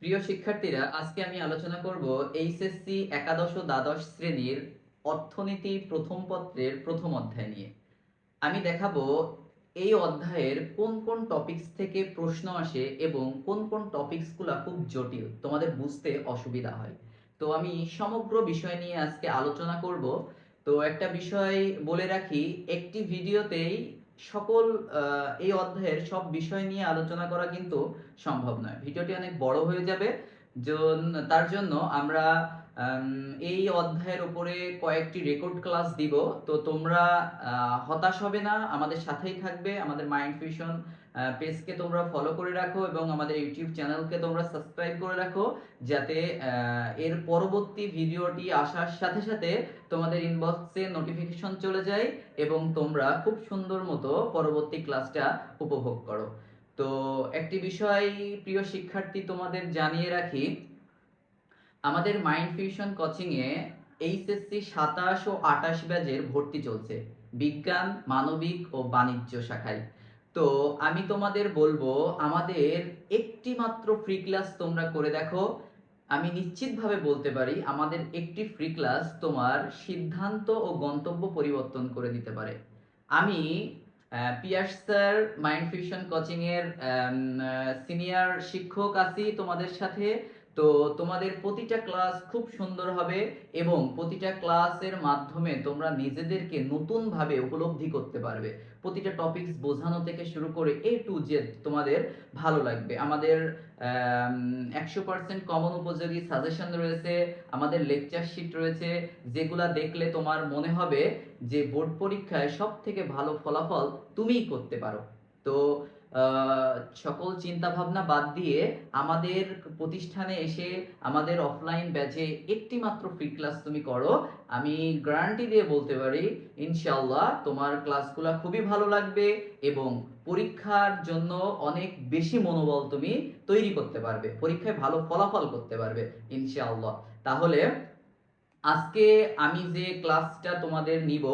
প্রিয় শিক্ষার্থীরা, আজকে আমি আলোচনা করব এইচএসসি একাদশ ও দ্বাদশ শ্রেণীর অর্থনীতি প্রথম পত্রের প্রথম অধ্যায় নিয়ে। আমি দেখাবো এই অধ্যায়ের কোন কোন টপিকস থেকে প্রশ্ন আসে এবং কোন কোন টপিকসগুলো খুব জটিল, তোমাদের বুঝতে অসুবিধা হয়। তো আমি সমগ্র বিষয় নিয়ে আজকে আলোচনা করব। তো একটা বিষয় বলে রাখি, একটি ভিডিওতেই সকল এই অধ্যায়ের সব বিষয় নিয়ে আলোচনা করা কিন্তু সম্ভব নয়, ভিডিওটি অনেক বড় হয়ে যাবে। তার জন্য আমরা এই অধ্যায়ের উপরে কয়েকটি রেকর্ড ক্লাস দিব। তো তোমরা হতাশ হবে না, আমাদের সাথেই থাকবে। আমাদের মাইন্ড ফিউশন পেজকে তোমরা ফলো করে রাখো এবং আমাদের ইউটিউব চ্যানেলকে তোমরা সাবস্ক্রাইব করে রাখো, যাতে এর পরবর্তী ভিডিওটি আসার সাথে সাথে তোমাদের ইনবক্সে নোটিফিকেশন চলে যায় এবং তোমরা খুব সুন্দর মতো পরবর্তী ক্লাসটা উপভোগ করো। তো একটি বিষয় প্রিয় শিক্ষার্থী তোমাদের জানিয়ে রাখি, আমাদের মাইন্ড ফিউশন কোচিং এ এইচএসসি 27 ও 28 ব্যাচের ভর্তি চলছে বিজ্ঞান, মানবিক ও বাণিজ্য শাখায়। তো আমি তোমাদের বলবো, আমাদের একটি মাত্র ফ্রি ক্লাস তোমরা করে দেখো। আমি নিশ্চিতভাবে বলতে পারি, আমাদের একটি ফ্রি ক্লাস তোমার সিদ্ধান্ত ও গন্তব্য পরিবর্তন করে দিতে পারে। আমি Pierce sir Mind Fusion coaching এর সিনিয়র শিক্ষক আছি তোমাদের সাথে। তো তোমাদের প্রতিটা ক্লাস খুব সুন্দর হবে এবং প্রতিটা ক্লাসের মাধ্যমে তোমরা নিজেদেরকে নতুনভাবে উপলব্ধি করতে পারবে। প্রতিটা টপিকস বোঝানো থেকে শুরু করে এ টু জেড তোমাদের ভালো লাগবে। আমাদের 100% কমন উপযোগী সাজেশন রয়েছে, আমাদের লেকচার শিট রয়েছে, যেগুলা দেখলে তোমার মনে হবে যে বোর্ড পরীক্ষায় সব থেকে ভালো ফলাফল তুমিই করতে পারো। তো সকল চিন্তা ভাবনা বাদ দিয়ে আমাদের প্রতিষ্ঠানে এসে আমাদের অফলাইন ব্যাচে একটি মাত্র ফ্রি ক্লাস তুমি করো। আমি গ্যারান্টি দিয়ে বলতে পারি, ইনশাআল্লাহ তোমার ক্লাসগুলো খুবই ভালো লাগবে এবং পরীক্ষার জন্য অনেক বেশি মনোবল তুমি তৈরি করতে পারবে, পরীক্ষায় ভালো ফলাফল করতে পারবে ইনশাআল্লাহ। তাহলে আজকে আমি যে ক্লাসটা তোমাদের নিব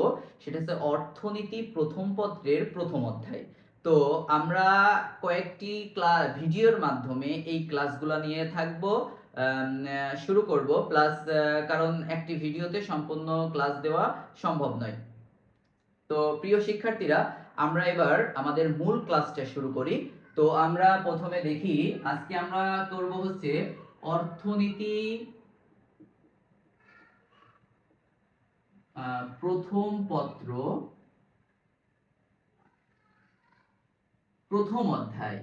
সেটা হচ্ছে অর্থনীতি প্রথম পত্রের প্রথম অধ্যায়। তো আমরা কয়েকটি ভিডিওর মাধ্যমে এই ক্লাসগুলো নিয়ে থাকব, শুরু করব প্লাস, কারণ একটি ভিডিওতে সম্পূর্ণ ক্লাস দেওয়া সম্ভব নয়। তো প্রিয় শিক্ষার্থীরা, আমরা এবার আমাদের মূল ক্লাসটা শুরু করি। তো আমরা প্রথমে দেখি, আজকে আমরা করব হচ্ছে অর্থনীতি প্রথম পত্র প্রথম অধ্যায়।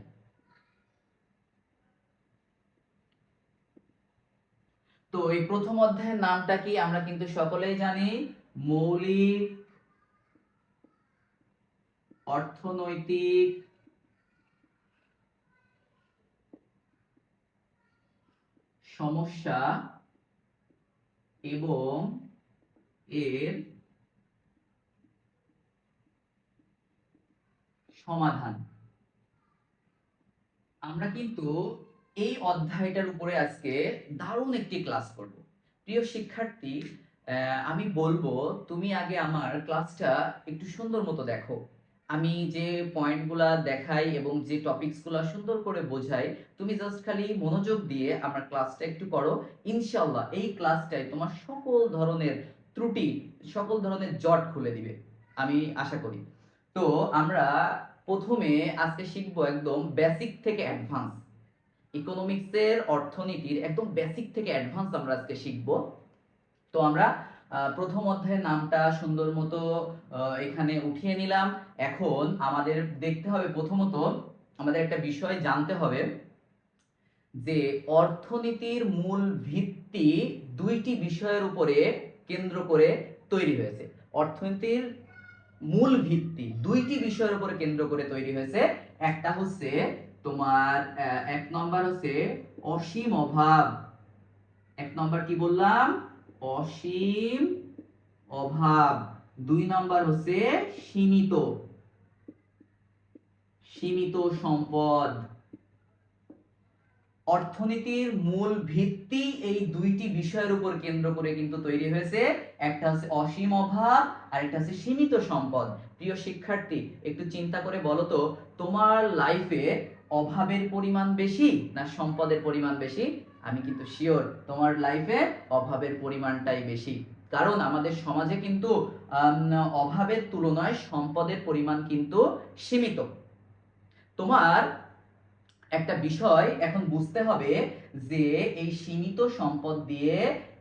তো এই প্রথম অধ্যায়ের নামটা কি আমরা কিন্তু সকলেই জানি, মৌলিক অর্থনৈতিক সমস্যা এবং এর সমাধান। আমরা কিন্তু এই অধ্যায়টার উপরে আজকে দারুণ একটি ক্লাস করব। প্রিয় শিক্ষার্থী, আমি বলবো তুমি আগে আমার ক্লাসটা একটু সুন্দর মতো দেখো। আমি যে পয়েন্টগুলা দেখাই এবং যে টপিকসগুলো সুন্দর করে বোঝাই, তুমি জাস্ট খালি মনোযোগ দিয়ে আমার ক্লাসটা একটু করো। ইনশাআল্লাহ এই ক্লাসটাই তোমার সকল ধরনের ত্রুটি, সকল ধরনের জট খুলে দিবে, আমি আশা করি। তো আমরা প্রথমে আজকে শিখবো একদম বেসিক থেকে অ্যাডভান্স, ইকোনমিক্সের অর্থনীতির একদম বেসিক থেকে অ্যাডভান্স আমরা আজকে শিখব। তো আমরা প্রথম অধ্যায়ের নামটা সুন্দর মতো এখানে উঠিয়ে নিলাম। এখন আমাদের দেখতে হবে, প্রথমত আমাদের একটা বিষয় জানতে হবে যে অর্থনীতির মূল ভিত্তি দুইটি বিষয়ের উপরে কেন্দ্র করে তৈরি হয়েছে। অর্থনীতির মূল ভিত্তি দুইটি বিষয়ের উপরে কেন্দ্র করে তৈরি হয়েছে। একটা হচ্ছে তোমার এক নম্বর হচ্ছে অসীম অভাব। এক নম্বর কি বললাম? অসীম অভাব। দুই নম্বর হচ্ছে সীমিত সীমিত সম্পদ। অর্থনীতির মূল ভিত্তি এই দুইটি বিষয়ের উপর কেন্দ্র করে কিন্তু তৈরি হয়েছে। একটা হচ্ছে অসীম অভাব আর একটা হচ্ছে সীমিত সম্পদ। প্রিয় শিক্ষার্থী, একটু চিন্তা করে বলো তো, তোমার লাইফে অভাবের পরিমাণ বেশি না সম্পদের পরিমাণ বেশি? আমি কিন্তু শিওর তোমার লাইফে অভাবের পরিমাণটাই বেশি। কারণ আমাদের সমাজে কিন্তু অভাবের তুলনায় সম্পদের পরিমাণ কিন্তু সীমিত। তোমার একটা বিষয় এখন বুঝতে হবে যে এই সীমিত সম্পদ দিয়ে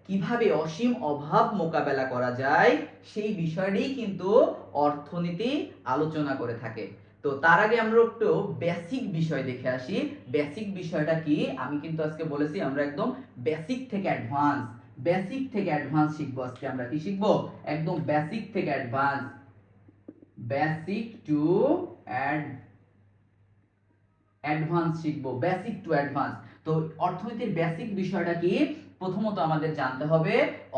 কিভাবে অসীম অভাব মোকাবেলা করা যায়, সেই বিষয়টি কিন্তু অর্থনীতি আলোচনা করে থাকে। তো তার আগে আমরা একটু বেসিক বিষয় দেখে আসি। বেসিক বিষয়টা কি? আমি কিন্তু আজকে বলেছি আমরা একদম বেসিক থেকে অ্যাডভান্স শিখবো। আজকে আমরা কি শিখবো? একদম বেসিক থেকে অ্যাডভান্স, বেসিক টু অ্যাডভান্স শিখবো, বেসিক টু অ্যাডভান্স। তো অর্থনীতির বেসিক বিষয়টা কি? প্রথমত আমাদের জানতে হবে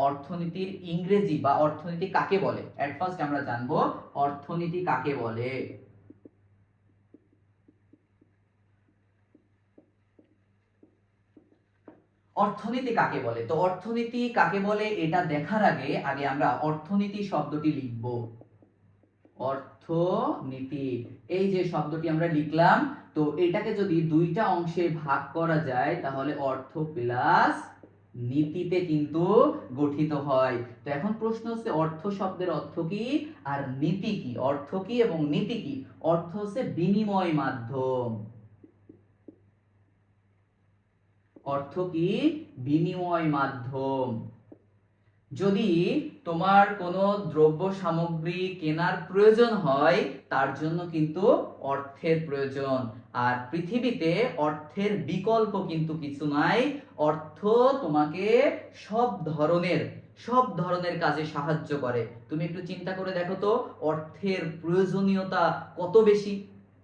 অর্থনীতির ইংরেজি বা অর্থনীতি কাকে বলে। এট ফার্স্ট আমরা জানবো অর্থনীতি কাকে বলে। অর্থনীতি কাকে বলে? তো অর্থনীতি কাকে বলে এটা দেখার আগে আমরা অর্থনীতি শব্দটি লিখব। অর্থনীতি, এই যে শব্দটি আমরা লিখলাম, তো এটাকে যদি দুইটা অংশে ভাগ করা যায় তাহলে অর্থ প্লাস নীতিতে কিন্তু গঠিত হয়। তো এখন প্রশ্ন হচ্ছে অর্থ শব্দের অর্থ কি আর নীতি কি? অর্থ কি এবং নীতি কি? অর্থ হচ্ছে বিনিময় মাধ্যম। অর্থ কি? বিনিময় মাধ্যম। যদি তোমার কোনো দ্রব্য সামগ্রী কেনার প্রয়োজন হয় তার জন্য কিন্তু অর্থের প্রয়োজন। আর পৃথিবীতে অর্থের বিকল্প কিন্তু কিছু নাই। অর্থ তোমাকে সব ধরনের কাজে সাহায্য করে। তুমি একটু চিন্তা করে দেখো তো অর্থের প্রয়োজনীয়তা কত বেশি।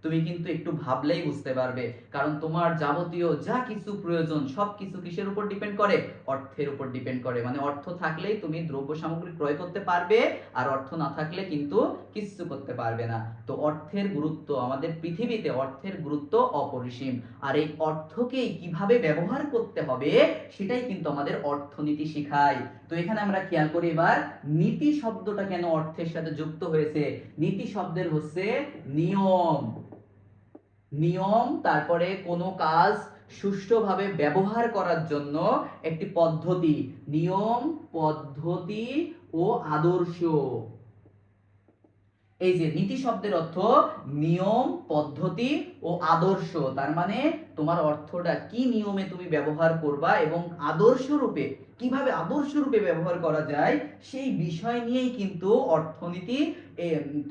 তুমি কিন্তু একটু ভাবলেই বুঝতে পারবে। কারণ তোমার যাবতীয় যা কিছু প্রয়োজন সবকিছু কিসের উপর ডিপেন্ড করে? অর্থের উপর ডিপেন্ড করে। মানে অর্থ থাকলেই তুমি দ্রব্য সামগ্রী ক্রয় করতে পারবে, আর অর্থ না থাকলে কিন্তু কিছু করতে পারবে না। তো অর্থের গুরুত্ব, আমাদের পৃথিবীতে অর্থের গুরুত্ব অপরিসীম। আর এই অর্থকেই কিভাবে ব্যবহার করতে হবে সেটাই কিন্তু আমাদের অর্থনীতি শেখায়। তো এখানে আমরা খেয়াল করি এবার নীতি শব্দটা কেন অর্থের সাথে যুক্ত হয়েছে। নীতি শব্দের হচ্ছে নিয়ম, তারপরে কোনো কাজ সুষ্ঠুভাবে ব্যবহার করার জন্য একটি পদ্ধতি, নিয়ম, পদ্ধতি ও আদর্শ। এই যে নীতি শব্দের অর্থ নিয়ম, পদ্ধতি ও আদর্শ। তার মানে তোমার অর্থটা কি নিয়মে তুমি ব্যবহার করবা এবং আদর্শ রূপে কিভাবে ব্যবহার করা যায় সেই বিষয় নিয়েই কিন্তু অর্থনীতি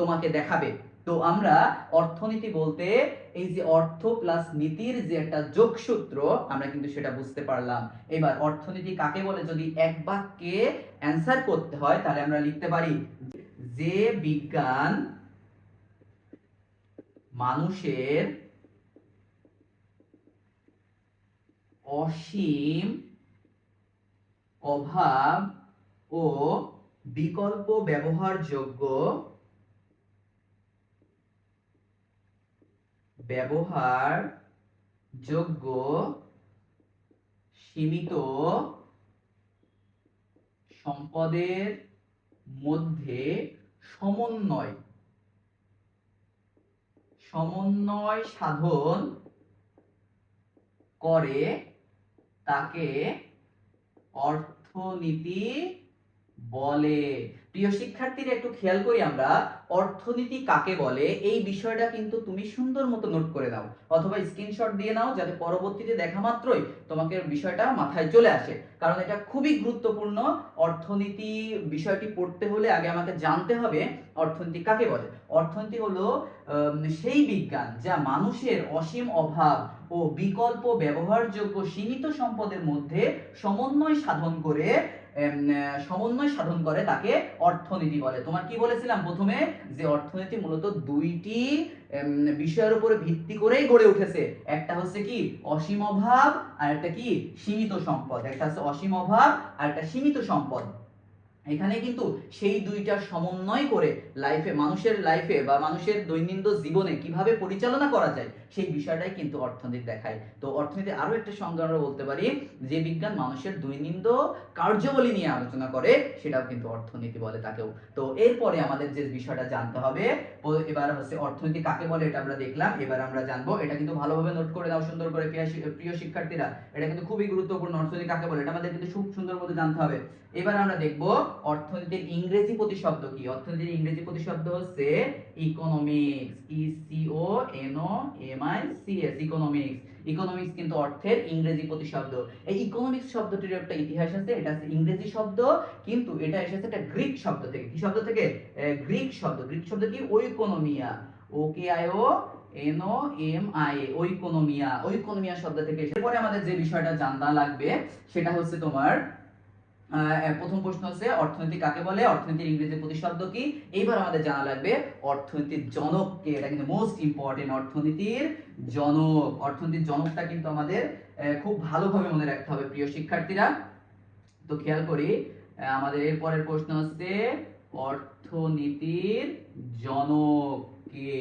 তোমাকে দেখাবে। তো আমরা অর্থনীতি বলতে এই যে অর্থ প্লাস নীতির যে একটা যোগসূত্র আমরা কিন্তু সেটা বুঝতে পারলাম। এবার অর্থনীতি কাকে বলে যদি এক বাক্যে অ্যান্সার করতে হয় তাহলে আমরা লিখতে পারি যে বিজ্ঞান মানুষের অসীম অভাব ও বিকল্প ব্যবহারযোগ্য সীমিত সম্পদের মধ্যে সমন্বয় সাধন করে তাকে অর্থনীতি বলে। প্রিয় শিক্ষার্থীরা একটু খেয়াল করি আমরা অর্থনীতি কাকে বলে এই বিষয়টা কিন্তু তুমি সুন্দর মতো নোট করে নাও অথবা স্ক্রিনশট দিয়ে নাও, যাতে পরবর্তীতে দেখা মাত্রই তোমাকে বিষয়টা মাথায় চলে আসে। কারণ এটা খুবই গুরুত্বপূর্ণ। অর্থনীতি বিষয়টি পড়তে হলে আগে আমাকে জানতে হবে অর্থনীতি কাকে বলে। অর্থনীতি হলো সেই বিজ্ঞান যা মানুষের অসীম অভাব ও বিকল্প ব্যবহারযোগ্য সীমিত সম্পদের মধ্যে সমন্বয় সাধন করে তাকে অর্থনীতি বলে। তোমার কি বলেছিলাম প্রথমে যে অর্থনীতি মূলত দুইটি বিষয়ের উপরে ভিত্তি করেই গড়ে উঠেছে। একটা হচ্ছে কি অসীম অভাব, আর একটা কি সীমিত সম্পদ। একটা হচ্ছে অসীম অভাব আর একটা সীমিত সম্পদ। এখানে কিন্তু সেই দুইটা সমন্বয় করে মানুষের লাইফে বা মানুষের দৈনন্দিন জীবনে কিভাবে পরিচালনা করা যায় সেই বিষয়টাই কিন্তু অর্থনীতি দেখায়। তো অর্থনীতি আরো একটা সংজ্ঞা আমরা বলতে পারি, যে বিজ্ঞান মানুষের দৈনন্দিন কার্যাবলী নিয়ে আলোচনা করে সেটাও কিন্তু অর্থনীতি বলে তাকেও। তো এরপরে আমাদের যে বিষয়টা জানতে হবে, এবার হচ্ছে অর্থনীতি কাকে বলে এটা আমরা দেখলাম, এবার আমরা জানবো, এটা কিন্তু ভালোভাবে নোট করে নাও সুন্দর করে প্রিয় শিক্ষার্থীরা, এটা কিন্তু খুবই গুরুত্বপূর্ণ। অর্থনীতি কাকে বলে এটা আমাদের কিন্তু খুব সুন্দর মতো জানতে হবে। এবার আমরা দেখব অর্থনীতির ইংরেজি প্রতিশব্দ কি। অর্থনীতির ইংরেজি প্রতিশব্দ হচ্ছে ইকোনমিক্স, ICONOMICS, ইকোনমিক্স। ইকোনমিক্স কিন্তু অর্থের ইংরেজি প্রতিশব্দ। এই ইকোনমিক্স শব্দটির একটা ইতিহাস আছে, এটা হচ্ছে ইংরেজি শব্দ, কিন্তু এটা এসেছে একটা গ্রিক শব্দ থেকে। কি শব্দ থেকে? গ্রিক শব্দ। গ্রিক শব্দ কি? ওইকোনমিয়া, OKIONOMIA, ওইকোনমিয়া। ওইকোনমিয়া শব্দ থেকে এসে। পরে আমাদের যে বিষয়টা জানা লাগবে সেটা হচ্ছে তোমার প্রথম প্রশ্ন হচ্ছে অর্থনীতি কাকে বলে, অর্থনীতির ইংরেজি প্রতিশব্দ কি। এইবার আমাদের জানা লাগবে অর্থনীতির জনক কে, এটা কিন্তু মোস্ট ইম্পর্টেন্ট। অর্থনীতির জনক, অর্থনীতির জনকটা কিন্তু আমাদের খুব ভালোভাবে মনে রাখতে হবে প্রিয় শিক্ষার্থীরা। তো খেয়াল করি, আমাদের এর পরের প্রশ্ন হচ্ছে অর্থনীতির জনক কে।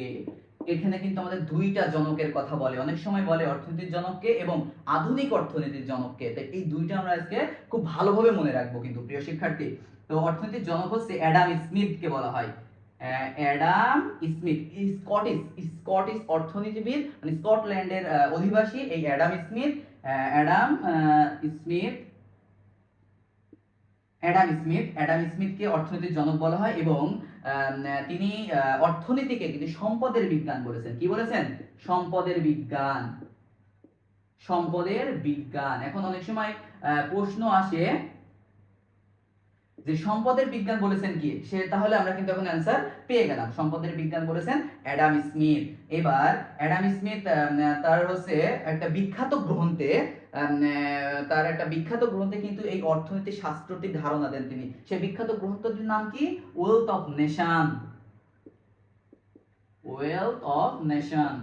এখানে কিন্তু আমাদের দুইটা জনকের কথা বলে, অনেক সময় বলে অর্থনীতির জনককে এবং আধুনিক অর্থনীতির জনককে। তো এই দুইটা আমরা আজকে খুব ভালোভাবে মনে রাখবো কিন্তু প্রিয় শিক্ষার্থী। তো অর্থনীতির জনক হচ্ছে অ্যাডাম স্মিথ কে বলা হয়। অ্যাডাম স্মিথ, স্কটিশ অর্থনীতিবিদ, মানে স্কটল্যান্ডের অধিবাসী এই Adam Smith. Adam Smith Adam স্মিথকে অর্থনীতির জনক বলা হয় এবং তিনি অর্থনীতিকে কিন্তু সম্পদের বিজ্ঞান বলেছেন। কি বলেছেন? সম্পদের বিজ্ঞান, সম্পদের বিজ্ঞান। এখন অনেক সময় প্রশ্ন আসে যে সম্পদের বিজ্ঞান বলেছেন কি, সে তাহলে আমরা কিন্তু এখন অ্যানসার পেয়ে গেলাম। সম্পদের বিজ্ঞান বলেছেন অ্যাডাম স্মিথ। এবার অ্যাডাম স্মিথ তার হচ্ছে একটা বিখ্যাত গ্রন্থে, কিন্তু এই অর্থনীতি শাস্ত্রটির ধারণা দেন তিনি। সেই বিখ্যাত গ্রন্থটির নাম কি? Wealth of nation. Wealth of nation,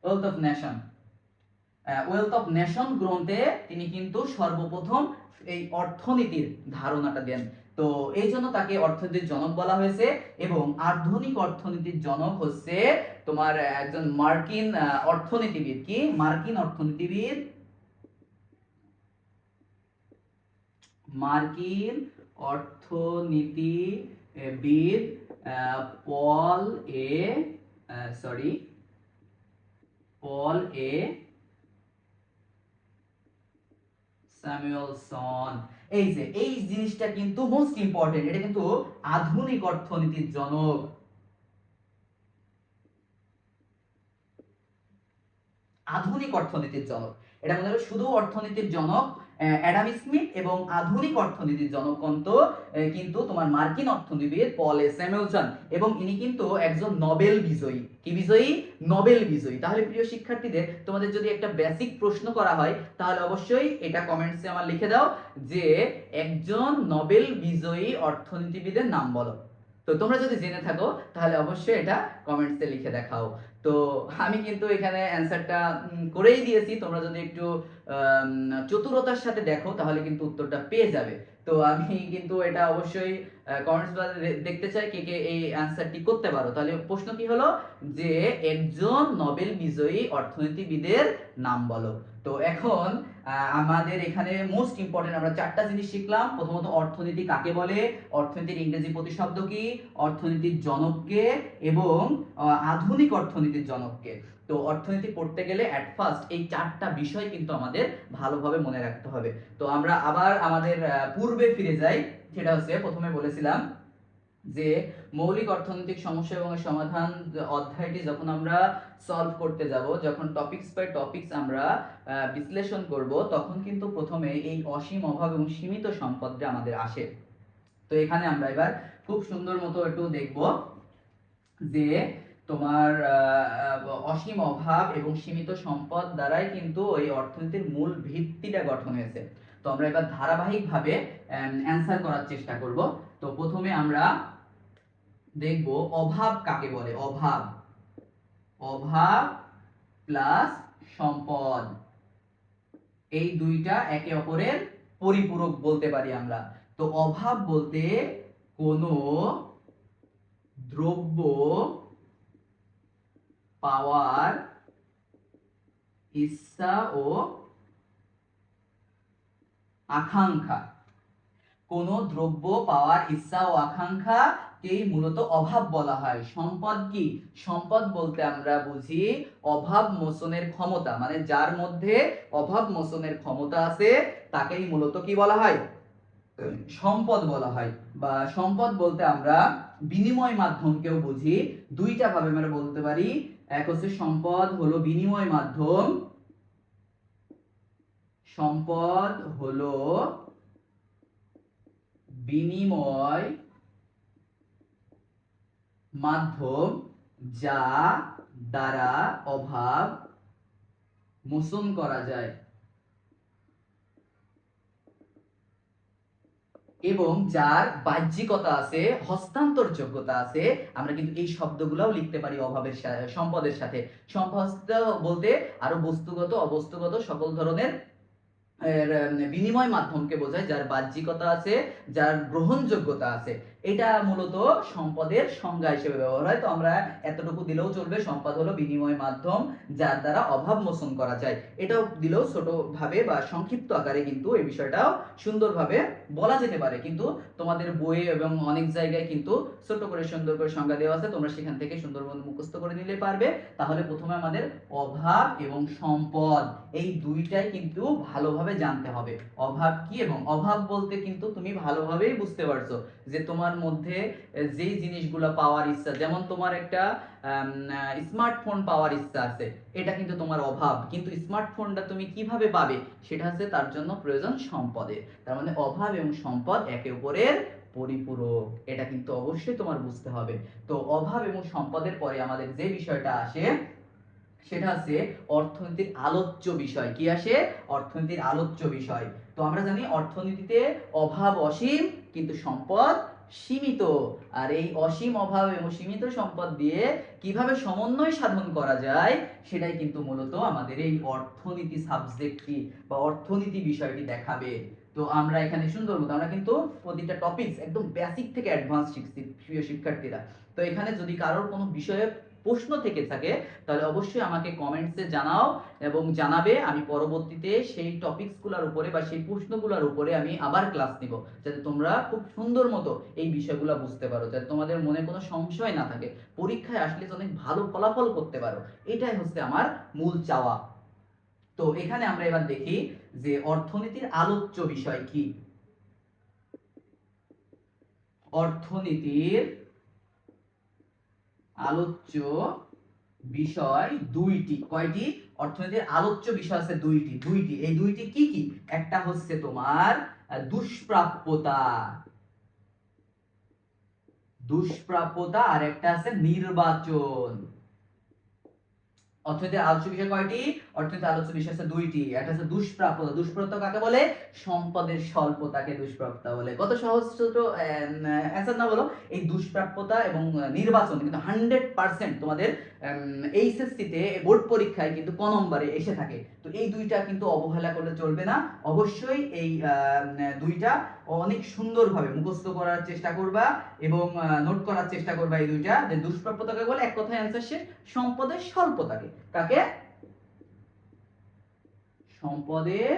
wealth of nation. Wealth of nation গ্রন্থে তিনি কিন্তু সর্বপ্রথম এই অর্থনীতির ধারণাটা দেন। তো এই জন্য তাকে অর্থনীতির জনক বলা হয়েছে। এবং আধুনিক অর্থনীতির জনক হচ্ছে তোমার একজন মার্কিন অর্থনীতিবিদ। কি? মার্কিন অর্থনীতিবিদ, মার্কিন অর্থনীতিবিদ পল এ স্যামুয়েলসন। এই যে এই জিনিসটা কিন্তু মোস্ট ইম্পর্টেন্ট, এটা কিন্তু আধুনিক অর্থনীতির জনক। আধুনিক অর্থনীতির জনক, এটা মনে হলো শুধু অর্থনীতির জনক অ্যাডাম স্মিথ এবং আধুনিক অর্থনীতির জনক কিন্তু তোমার মার্কিন অর্থনীতিবিদ পল এ স্যামুয়েলসন। এবং ইনি কিন্তু একজন নোবেল বিজয়ী। কি বিজয়ী? নোবেল বিজয়ী। তাহলে প্রিয় শিক্ষার্থীদের, তোমাদের যদি একটা বেসিক প্রশ্ন করা হয় তাহলে অবশ্যই এটা কমেন্টসে আমার লিখে দাও যে একজন নোবেল বিজয়ী অর্থনীতিবিদের নাম বলো। তো তোমরা যদি জেনে থাকো তাহলে অবশ্যই এটা কমেন্টসে লিখে দেখাও। তো আমি কিন্তু এখানে অ্যানসারটা করেই দিয়েছি, তোমরা যদি একটু চতুরতার সাথে দেখো তাহলে কিন্তু উত্তরটা পেয়ে যাবে। তো আমি কিন্তু এটা অবশ্যই কমেন্টস বক্সে দেখতে চাই কে কে এই অ্যানসারটি করতে পারো। তাহলে প্রশ্ন কি হলো যে একজন নোবেল বিজয়ী অর্থনীতিবিদের নাম বলো। তো এখন আমাদের এখানে মোস্ট ইম্পর্টেন্ট আমরা চারটা জিনিস শিখলাম। প্রথমত অর্থনীতি কাকে বলে, অর্থনীতির ইংরেজি প্রতিশব্দ কি, অর্থনীতির জনককে এবং আধুনিক অর্থনীতির জনককে। তো অর্থনীতি পড়তে গেলে অ্যাট ফার্স্ট এই চারটা বিষয় কিন্তু আমাদের ভালোভাবে মনে রাখতে হবে। তো আমরা আবার আমাদের পূর্বে ফিরে যাই। সেটা হচ্ছে প্রথমে বলেছিলাম যে মৌলিক অর্থনৈতিক সমস্যা এবং সমাধান অধ্যায়টি যখন আমরা সলভ করতে যাব, যখন টপিকস বাই টপিকস আমরা বিশ্লেষণ করব, তখন কিন্তু প্রথমে এই অসীম অভাব এবং সীমিত সম্পদটা আমাদের আসে। তো এখানে আমরা এবার খুব সুন্দর মতো একটু দেখব যে তোমার অসীম অভাব এবং সীমিত সম্পদ দ্বারাই কিন্তু ওই অর্থনীতির মূল ভিত্তিটা গঠন হয়েছে। তো আমরা এবার ধারাবাহিকভাবে অ্যানসার করার চেষ্টা করব। তো প্রথমে আমরা দেখব অভাব কাকে বলে। অভাব, অভাব প্লাস সম্পদ, এই দুইটা একে অপরের পরিপূরক বলতে পারি আমরা। তো অভাব বলতে কোনো দ্রব্য পাওয়ার ইচ্ছা ও আকাঙ্ক্ষা। কোন দ্রব্য পাওয়ার ইচ্ছা ও আকাঙ্ক্ষা কেই মূলত অভাব বলা হয়। সম্পদ কি? সম্পদ বলতে আমরা বুঝি অভাব মোচনের ক্ষমতা, মানে যার মধ্যে অভাব মোচনের ক্ষমতা আছে তাকেই মূলত কি বলা হয়? সম্পদ বলা হয়। বা সম্পদ বলতে আমরা বিনিময় মাধ্যমকেও বুঝি। দুইটা ভাবে আমরা বলতে পারি। এক হচ্ছে সম্পদ হলো বিনিময় মাধ্যম, সম্পদ হলো বিনিময় মাধ্যম যা দ্বারা অভাব মোচন করা যায় এবং যার বাহ্যিকতা আছে, হস্তান্তর যোগ্যতা আছে। আমরা কিন্তু এই শব্দগুলোও লিখতে পারি অভাবের সম্পদের সাথে। সম্পদ বলতে আরো বস্তুগত অবস্তুগত সকল ধরনের বিনিময় মাধ্যমকে বোঝায়, যার বাহ্যিকতা আছে, যার গ্রহণযোগ্যতা আছে। এটা মূলত সম্পদের সংজ্ঞা হিসেবে ব্যবহার হয়। তো আমরা এতটুকু দিলেও চলবে, সম্পদ হলো বিনিময় মাধ্যম যার দ্বারা অভাব মোচন করা যায়। এটাও দিলেও ছোট ভাবে বা সংক্ষিপ্ত আকারে কিন্তু এই বিষয়টাও সুন্দরভাবে বলা যেতে পারে। কিন্তু তোমাদের বইয়ে এবং অনেক জায়গায় কিন্তু ছোট করে সুন্দর করে সংজ্ঞা দেওয়া আছে, তোমরা সেখান থেকে সুন্দরভাবে মুখস্থ করে নিলে পারবে। তাহলে প্রথমে আমাদের অভাব এবং সম্পদ এই দুইটাই কিন্তু ভালোভাবে জানতে হবে। অভাব কি এবং অভাব বলতে কিন্তু তুমি ভালোভাবেই বুঝতে পারছো যে তোমার মধ্যে যেই জিনিসগুলো পাওয়ার ইচ্ছা, যেমন তোমার একটা স্মার্টফোন পাওয়ার ইচ্ছা আছে, এটা কিন্তু তোমার অভাব, কিন্তু স্মার্টফোনটা তুমি কিভাবে পাবে সেটা হচ্ছে তার জন্য প্রয়োজন সম্পদের। তার মানে অভাব এবং সম্পদ একে অপরের পরিপূরক, এটা কিন্তু অবশ্যই তোমার বুঝতে হবে। তো অভাব এবং সম্পদের পরে আমাদের যে বিষয়টা আসে সেটা হচ্ছে অর্থনীতির আলোচ্য বিষয়। কি আসে? অর্থনীতির আলোচ্য বিষয়। তো আমরা জানি অর্থনীতিতে অভাব অসীম কিন্তু সম্পদ সীমিত। আর এই অসীম অভাব এবং সীমিত সম্পদ দিয়ে কিভাবে সমন্বয় সাধন করা যায় সেটাই কিন্তু মূলত আমাদের এই অর্থনীতি সাবজেক্টটি বা অর্থনীতি বিষয়টি দেখাবে। তো আমরা এখানে সুন্দর মতো আমরা কিন্তু প্রতিটা টপিকস একদম বেসিক থেকে অ্যাডভান্স শিখছি প্রিয় শিক্ষার্থীরা। তো এখানে যদি কারোর কোনো বিষয়ে প্রশ্ন থেকে থাকে তাহলে অবশ্যই আমাকে কমেন্টসে জানাও এবং জানাবে। আমি পরবর্তীতে সেই টপিকসগুলোর উপরে বা সেই প্রশ্নগুলোর উপরে আমি আবার ক্লাস নিব, যাতে তোমরা খুব সুন্দর মতো এই বিষয়গুলো বুঝতে পারো, যাতে তোমাদের মনে কোনো সংশয় না থাকে, পরীক্ষায় আসলে অনেক ভালো ফলাফল করতে পারো। এটাই হচ্ছে আমার মূল চাওয়া। তো এখানে আমরা এবার দেখি যে অর্থনীতির আলোচ্য বিষয় কি। অর্থনীতির আলোচ্য বিষয় দুইটি। কয়টি? অর্থনীতির আলোচ্য বিষয় আছে দুইটি। এই দুইটি কি কি? একটা হচ্ছে তোমার দুষ্প্রাপ্যতা আর একটা আছে নির্বাচন। অর্থনীতির আলোচ্য বিষয় কয়টি? অর্থনীতির আলোচ্য বিষয় আছে দুইটি। একটা হচ্ছে দুষ্প্রাপ্যতা। দুষ্প্রাপ্যতা কাকে বলে? সম্পদের স্বল্পতাকে দুষ্প্রাপ্যতা বলে। কত সহজ ছোট অ্যান্সার না বলো? এই দুষ্প্রাপ্যতা এবং নির্বাচন কিন্তু 100% তোমাদের এইচএসসি তে বোর্ড পরীক্ষায় কিন্তু ক নম্বরে এসে থাকে। তো এই দুইটা কিন্তু অবহেলা করলে চলবে না। অবশ্যই এই দুইটা অনেক সুন্দরভাবে মুখস্থ করার চেষ্টা করবা এবং নোট করার চেষ্টা করবা। এই দুইটা যে দুষ্প্রাপ্যতাকে বলে, এক কথায় অ্যান্সার শেষ। সম্পদের স্বল্পতাকে কাকে? সম্পদের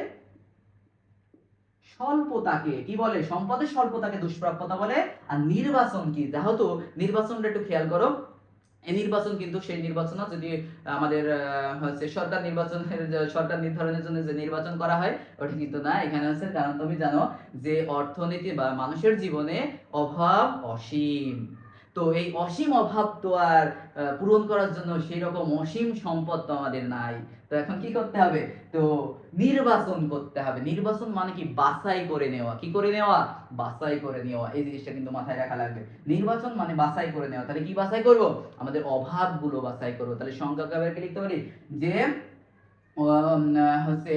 স্বল্পতাকে কি বলে? সম্পদের স্বল্পতাকে দুষ্প্রাপ্যতা বলে। আর নির্বাচন কি? যেহেতু নির্বাচনটা একটু খেয়াল করো, এই নির্বাচন কিন্তু সেই নির্বাচন যদি আমাদের হচ্ছে সরকার নির্ধারণের জন্য যে নির্বাচন করা হয় ওটা কিন্তু না। এখানে হচ্ছে, কারণ তুমি জানো যে অর্থনীতি বা মানুষের জীবনে অভাব অসীম। তো এই অসীম অভাব তো আর পূরণ করার জন্য সেই রকম অসীম সম্পদ তো আমাদের নাই। তো এখন কি করতে হবে? তো নির্বাচন করতে হবে। নির্বাচন মানে কি? বাছাই করে নেওয়া। কি করে নেওয়া? বাছাই করে নেওয়া। এই জিনিসটা কিন্তু মাথায় রাখা লাগবে। নির্বাচন মানে বাছাই করে নেওয়া। তাহলে কি বাছাই করব? আমাদের অভাবগুলো বাছাই করব। তাহলে সংখ্যা কাকে লিখতে পারি যে হচ্ছে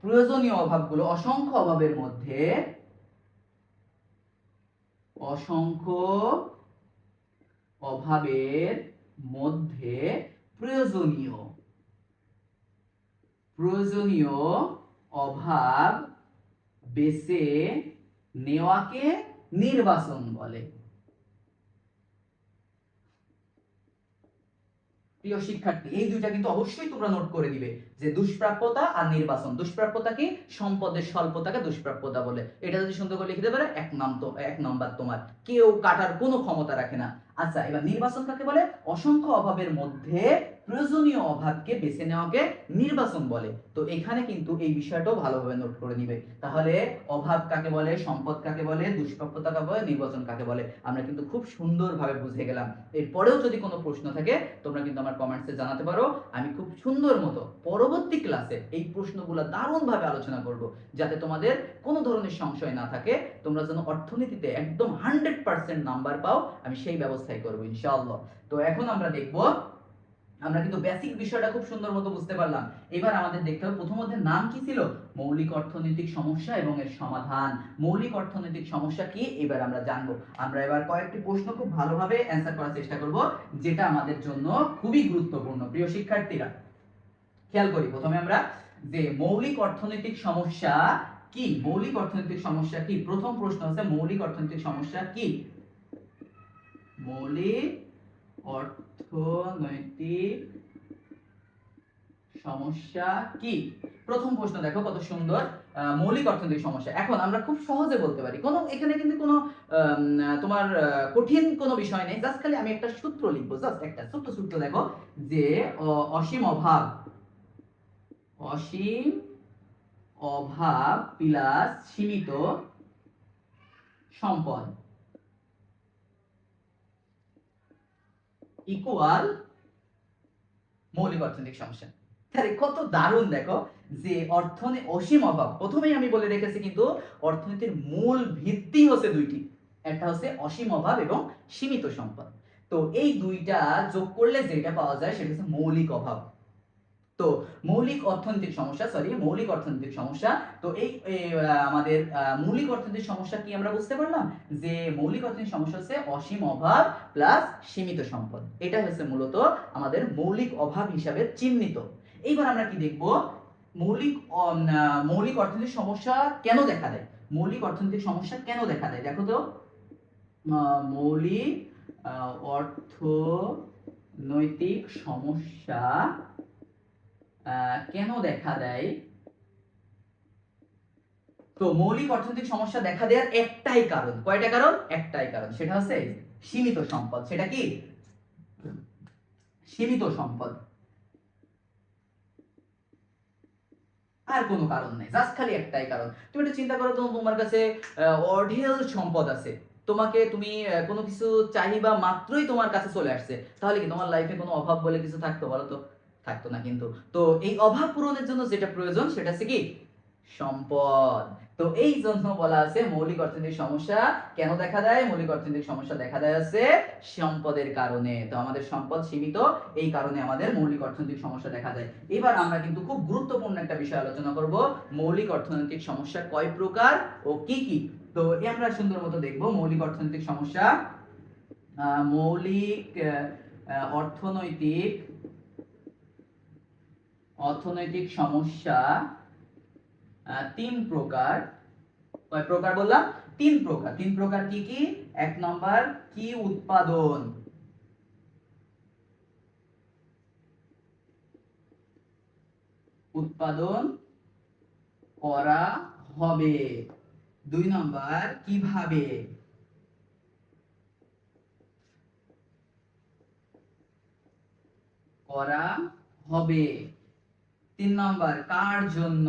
প্রয়োজনীয় অভাবগুলো, অসংখ্য অভাবের মধ্যে অসংখ্য অভাবের মধ্যে প্রয়োজনীয় অভাব বেছে নেওয়াকে নির্বাচন বলে। প্রিয় শিক্ষার্থী, এই দুইটা কিন্তু অবশ্যই তোমরা নোট করে দিবে যে দুষ্প্রাপ্যতা আর নির্বাচন। দুষ্প্রাপ্যতা কি? সম্পদের স্বল্পতাকে দুষ্প্রাপ্যতা বলে। এটা যদি সুন্দর করে লিখে দিতে পারে এক নাম্বার তোমার, কেউ কাটার কোনো ক্ষমতা রাখে না। আচ্ছা, এবার নির্বাচন কাকে বলে? অসংখ্য অভাবের মধ্যে প্রয়োজনীয় অভাবকে বেছে নেওয়াকে নির্বাচন বলে। তো এখানে কিন্তু এই বিষয়টাও ভালোভাবে নোট করে নিবে। তাহলে অভাব কাকে বলে, সম্পদ কাকে বলে, দুষ্প্রাপ্যতা কাকে বলে, নির্বাচন কাকে বলে, আমরা কিন্তু খুব সুন্দরভাবে বুঝে গেলাম। এরপরেও যদি কোনো প্রশ্ন থাকে তোমরা কিন্তু আমার কমেন্টসে জানাতে পারো। আমি খুব সুন্দর মতো পরবর্তী ক্লাসে এই প্রশ্নগুলো দারুণভাবে আলোচনা করব, যাতে তোমাদের কোনো ধরনের সংশয় না থাকে। তোমরা যেন অর্থনীতিতে একদম 100% নাম্বার পাও, আমি সেই ব্যবস্থাই করব ইনশাআল্লাহ। তো এখন আমরা দেখব, আমরা কিন্তু বেসিক বিষয়টা খুব সুন্দর মতো বুঝতে পারলাম। এবার আমাদের দেখতে হবে প্রথম অধ্যায়ের নাম কি ছিল? মৌলিক অর্থনৈতিক সমস্যা এবং এর সমাধান। মৌলিক অর্থনৈতিক সমস্যা কি এবার আমরা জানবো। আমরা এবার কয়েকটি প্রশ্ন খুব ভালোভাবে অ্যানসার করার চেষ্টা করব, যেটা আমাদের জন্য খুবই গুরুত্বপূর্ণ। প্রিয় শিক্ষার্থীরা, খেয়াল করি প্রথমে আমরা যে মৌলিক অর্থনৈতিক সমস্যা কি। মৌলিক অর্থনৈতিক সমস্যা কি? প্রথম প্রশ্ন হচ্ছে মৌলিক অর্থনৈতিক সমস্যা কি? মৌলিক অর্থনৈতিক সমস্যা কি? প্রথম প্রশ্ন দেখো কত সুন্দর, মৌলিক অর্থনৈতিক সমস্যা। এখন আমরা খুব সহজে বলতে পারি, কোনো এখানে কিন্তু কোনো তোমার কঠিন কোনো বিষয় নেই। জাস্ট খালি আমি একটা সূত্র লিখবো, জাস্ট একটা ছোট্ট সূত্র দেখো, যে অসীম অভাব প্লাস সীমিত সম্পদ ইকুয়াল মৌলিক অর্থনৈতিক সমস্যা। তাহলে কত দারুণ দেখো, যে অসীম অভাব, প্রথমেই আমি বলে রেখেছি কিন্তু অর্থনীতির মূল ভিত্তি হচ্ছে দুইটি, একটা হচ্ছে অসীম অভাব এবং সীমিত সম্পদ। তো এই দুইটা যোগ করলে যেটা পাওয়া যায় সেটা হচ্ছে মৌলিক অভাব। তো মৌলিক অর্থনৈতিক সমস্যা। তো এই আমাদের মৌলিক অর্থনৈতিক সমস্যা কি আমরা বুঝতে পারলাম, যে মৌলিক অর্থনৈতিক সমস্যা হচ্ছে অসীম অভাব প্লাস সীমিত সম্পদ। এটা হচ্ছে মূলত আমাদের মৌলিক অভাব হিসাবে চিহ্নিত। এইবার আমরা কি দেখব, মৌলিক অর্থনৈতিক সমস্যা কেন দেখা দেয়। মৌলিক অর্থনৈতিক সমস্যা কেন দেখা দেয় দেখো তো। মৌলিক অর্থনৈতিক সমস্যা কেন দেখা দেয়? তো মৌলিক অর্থনৈতিক সমস্যা দেখা দেওয়ার একটাই কারণ, কয়টা কারণ? একটাই কারণ, সেটা হচ্ছে সীমিত সম্পদ। সেটা কি? সীমিত সম্পদ। আর কোনো কারণ নেই, জাস্ট খালি একটাই কারণ। তুমি একটু চিন্তা করো তো, তোমার কাছে অঢেল সম্পদ আছে, তুমি কোনো কিছু চাহিবা মাত্রই তোমার কাছে চলে আসছে, তাহলে কি তোমার লাইফে কোনো অভাব বলে কিছু থাকতো? বলো তো, থাকতো না কিন্তু। তো এই অভাব পূরণের জন্য যেটা প্রয়োজন সেটা হচ্ছে কি? সম্পদ। তো এই জন্য বলা আছে মৌলিক অর্থনৈতিক সমস্যা কেন দেখা দেয়। মৌলিক অর্থনৈতিক সমস্যা দেখা দেয় আছে সম্পদের কারণে। তো আমাদের সম্পদ সীমিত, এই কারণে আমাদের মৌলিক অর্থনৈতিক সমস্যা দেখা যায়। এবার আমরা কিন্তু খুব গুরুত্বপূর্ণ একটা বিষয় আলোচনা করব, মৌলিক অর্থনৈতিক সমস্যা কয় প্রকার ও কি কি। তো আমরা সুন্দর মতো দেখব মৌলিক অর্থনৈতিক সমস্যা। মৌলিক অর্থনৈতিক সমস্যা তিন প্রকার। কয় প্রকার বললাম? তিন প্রকার। তিন প্রকার কি কি? এক নাম্বার কি? উৎপাদন করা হবে। দুই নাম্বার কিভাবে করা হবে। তিন নাম্বার কার জন্য।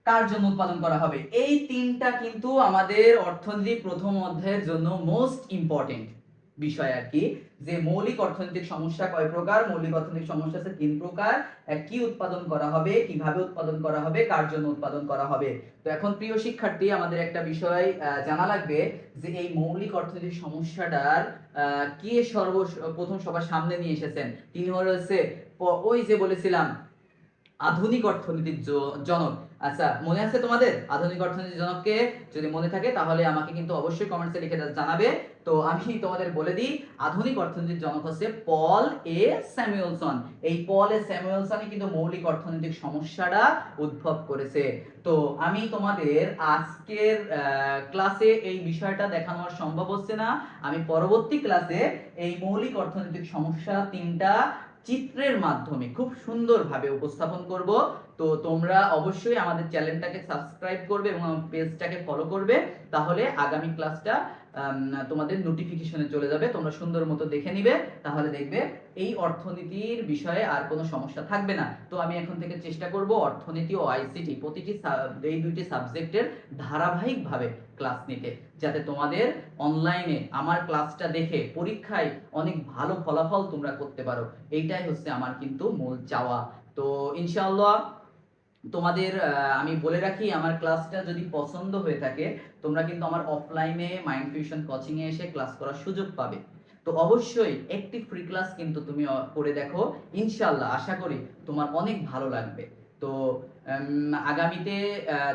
কার জন্য উৎপাদন করা হবে। এই তিনটা কিন্তু আমাদের অর্থনীতি প্রথম অধ্যায়ের জন্য মোস্ট ইম্পর্টেন্ট বিষয় আর কি, যে মৌলিক অর্থনৈতিক সমস্যা কয় প্রকার। মৌলিক অর্থনৈতিক সমস্যা আছে তিন প্রকার। কি উৎপাদন করা হবে, কিভাবে উৎপাদন করা হবে, কার জন্য উৎপাদন করা হবে। তো এখন প্রিয় শিক্ষার্থী, আমাদের একটা বিষয় জানা লাগবে, যে এই মৌলিক অর্থনৈতিক সমস্যাটার কে সর্বপ্রথম সবার সামনে নিয়ে এসেছেন। তিনি হচ্ছে ওই যে বলেছিলাম আধুনিক অর্থনীতির জনক। আচ্ছা, মনে আছে তোমাদের আধুনিক অর্থনীতির জনককে? যদি মনে থাকে তাহলে আমাকে কিন্তু অবশ্যই কমেন্টসে লিখে জানাবে। তো আমি তোমাদের বলে দিই, আধুনিক অর্থনীতির জনক হচ্ছে পল এ স্যামুয়েলসন। এই পল এ স্যামুয়েলসনই কিন্তু মৌলিক অর্থনৈতিক সমস্যাটা উদ্ভব করেছে। তো আমি তোমাদের আজকের ক্লাসে এই বিষয়টা দেখানো সম্ভব হচ্ছে না। আমি পরবর্তী ক্লাসে এই মৌলিক অর্থনৈতিক সমস্যা তিনটা চিত্রের মাধ্যমে খুব সুন্দরভাবে উপস্থাপন করব। তো তোমরা অবশ্যই আমাদের চ্যানেলটাকে সাবস্ক্রাইব করবে এবং আমার পেজটাকে ফলো করবে, তাহলে আগামী ক্লাসটা তোমাদের নোটিফিকেশনে চলে যাবে, তোমরা সুন্দর মতো দেখে নিবে, তাহলে দেখবে এই অর্থনীতির বিষয়ে আর কোনো সমস্যা থাকবে না। তো আমি এখন থেকে চেষ্টা করব অর্থনীতি ও আইসিটি প্রতিটি এই দুইটি সাবজেক্টের ধারাবাহিকভাবে ক্লাস নিতে, যাতে তোমাদের অনলাইনে আমার ক্লাসটা দেখে পরীক্ষায় অনেক ভালো ফলাফল তোমরা করতে পারো। এইটাই হচ্ছে আমার কিন্তু মূল চাওয়া। তো ইনশাআল্লাহ তোমাদের আমি বলে রাখি, আমার ক্লাসটা যদি পছন্দ হয়ে থাকে তোমরা কিন্তু আমার অফলাইনে মাইন্ড ফিউশন কোচিং এ এসে ক্লাস করার সুযোগ পাবে। তো অবশ্যই একটি ফ্রি ক্লাস কিন্তু তুমি করে দেখো, ইনশাআল্লাহ আশা করি তোমার অনেক ভালো লাগবে। তো আগামীতে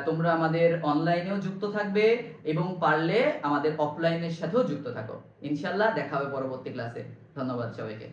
তোমরা আমাদের অনলাইনেও যুক্ত থাকবে এবং পারলে আমাদের অফলাইনের সাথেও যুক্ত থাকো। ইনশাআল্লাহ দেখা হবে পরবর্তী ক্লাসে। ধন্যবাদ সবাইকে।